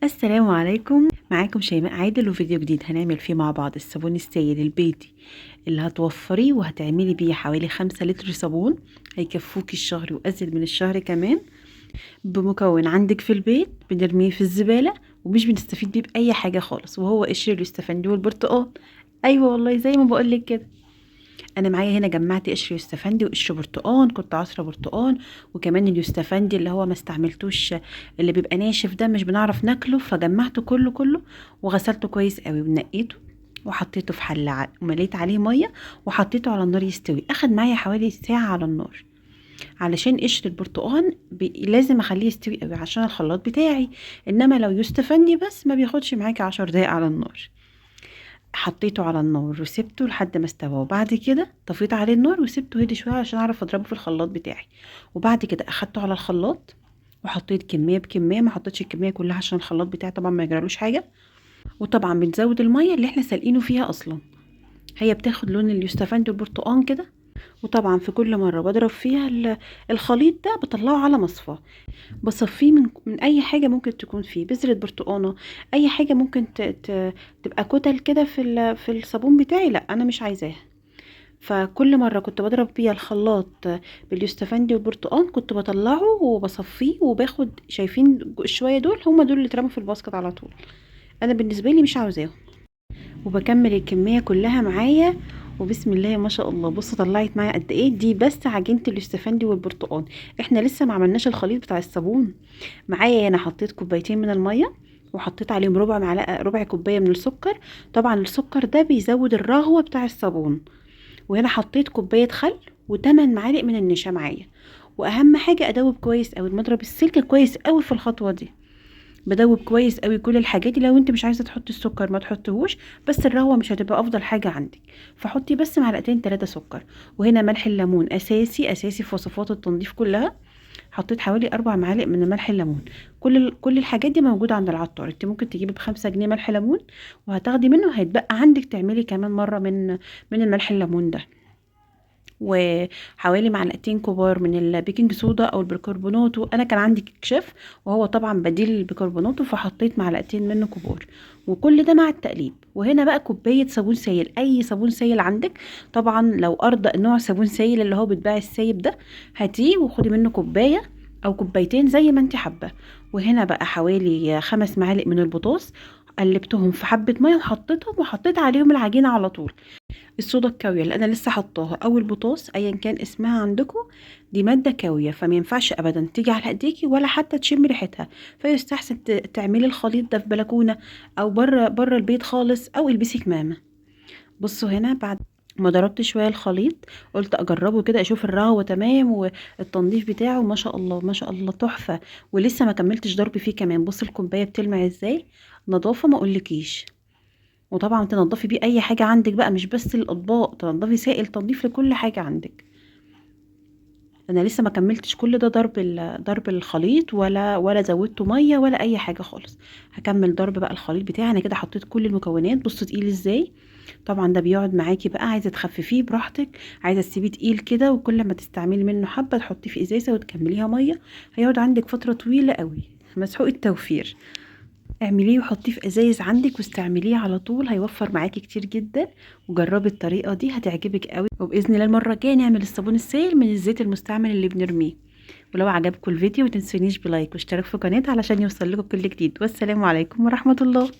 السلام عليكم، معاكم شيماء عادل وفيديو جديد هنعمل فيه مع بعض الصابون السائل البيتي اللي هتوفريه وهتعملي بيه حوالي 5 لتر صابون هيكفوكي الشهر وازيد من الشهر كمان، بمكون عندك في البيت بنرميه في الزبالة ومش بنستفيد بيه بأي حاجة خالص، وهو قشر اليوستفندي والبرتقال. ايوه والله زي ما بقولك كده. انا معايا هنا جمعت قشر يوستفندي وقشر برتقان، كنت عصره برتقان وكمان اليوستفندي اللي هو ما استعملتوش، اللي بيبقى ناشف ده مش بنعرف ناكله، فجمعته كله وغسلته كويس قوي ونقيته وحطيته في حله ومليت عليه ميه وحطيته على النار يستوي. اخد معايا حوالي ساعه على النار علشان قشر البرتقان لازم اخليه يستوي قوي عشان الخلاط بتاعي، انما لو يوستفندي بس ما بياخدش معاكي 10 دقايق على النار. حطيته على النار وسبته لحد ما استوى، وبعد كده طفيت عليه النار وسبته هدي شويه عشان اعرف اضربه في الخلاط بتاعي. وبعد كده اخدته على الخلاط وحطيت كميه بكميه، ما حطيتش الكميه كلها عشان الخلاط بتاعي طبعا ما يجرالوش حاجه. وطبعا بنزود الميه اللي احنا سالقينه فيها اصلا، هي بتاخد لون اليوستفندي والبرتقان كده. وطبعا في كل مره بضرب فيها الخليط ده بطلعه على مصفى، بصفيه من اي حاجه ممكن تكون فيه بذره برتقانه، اي حاجه ممكن تبقى كتل كده في الصابون بتاعي، لا انا مش عايزاها. فكل مره كنت بضرب بيها الخلاط باليوستفندي والبرتقان كنت بطلعه وبصفيه وباخد، شايفين شويه دول هم دول اللي اترموا في الباسكت على طول، انا بالنسبه لي مش عاوزاهم. وبكمل الكميه كلها معايا وبسم الله ما شاء الله. بص طلعت معايا قد ايه دي بس عجينه اليوستفندي والبرتقان، احنا لسه ما عملناش الخليط بتاع الصابون. معايا هنا حطيت كوبايتين من الميه وحطيت عليهم ربع كوبايه من السكر، طبعا السكر ده بيزود الرغوه بتاع الصابون. وهنا حطيت كوبايه خل و8 معالق من النشا معايا. واهم حاجه ادوب كويس قوي المضرب السلك كويس قوي في الخطوه دي، بدوب كويس قوي كل الحاجات دي. لو انت مش عايزه تحطي السكر ما تحطيهوش، بس الرغوه مش هتبقى افضل حاجه عندك، فحطي بس معلقتين 3 سكر. وهنا ملح الليمون اساسي في وصفات التنظيف كلها، حطيت حوالي 4 معالق من ملح الليمون. كل الحاجات دي موجوده عند العطار، انت ممكن تجيبي ب5 جنيه ملح ليمون وهتاخدي منه، هيتبقى عندك تعملي كمان مره من الملح الليمون ده. وحوالي معلقتين كبار من البيكنج صودا او البيكربوناتو، انا كان عندي كشاف وهو طبعا بديل البيكربوناتو فحطيت معلقتين منه كبار. وكل ده مع التقليب. وهنا بقى كوبايه صابون سائل، اي صابون سائل عندك، طبعا لو ارضى نوع صابون سائل اللي هو بيتباع السايب ده هاتيه وخدي منه كوبايه او كوبايتين زي ما انت حابه. وهنا بقى حوالي 5 معالق من البوتاص، قلبتهم في حبه ميه وحطيتهم وحطيت عليهم العجينه على طول. الصودا الكاوية اللي انا لسه حطاها او البوتاص ايا كان اسمها عندكم، دي ماده كاويه فما ينفعش ابدا تيجي على ايديكي ولا حتى تشمي ريحتها، فيستحسن تعملي الخليط ده في بلكونه او بره البيت خالص او البسي كمامه. بصوا هنا بعد ما ضربت شويه الخليط قلت اجربه كده اشوف الرغوه تمام والتنظيف بتاعه ما شاء الله ما شاء الله تحفه. ولسه ما كملتش ضرب فيه كمان، بص الكوبايه بتلمع ازاي، نظافه ما اقولكيش. وطبعا تنضفي بيه اي حاجه عندك بقى مش بس الاطباق، تنضفي سائل تنظيف لكل حاجه عندك. انا لسه ما كملتش كل ده ضرب الخليط ولا زودته ميه ولا اي حاجه خالص. هكمل ضرب بقى الخليط بتاعي. انا كده حطيت كل المكونات، بصوا تقيل ازاي. طبعا ده بيقعد معاكي بقى، عايزه تخففيه براحتك، عايزه تسيبيه تقيل كده وكل ما تستعملي منه حبه تحطيه في ازازه وتكمليها ميه، هيقعد عندك فتره طويله قوي، مسحوق التوفير. اعمليه وحطيه في ازايز عندك واستعمليه على طول، هيوفر معاكي كتير جدا. وجربي الطريقه دي هتعجبك قوي، وباذن الله المره الجايه نعمل الصابون السائل من الزيت المستعمل اللي بنرميه. ولو عجبكم الفيديو متنسونيش بلايك واشتراك في قناتي علشان يوصل لكم كل جديد. والسلام عليكم ورحمه الله.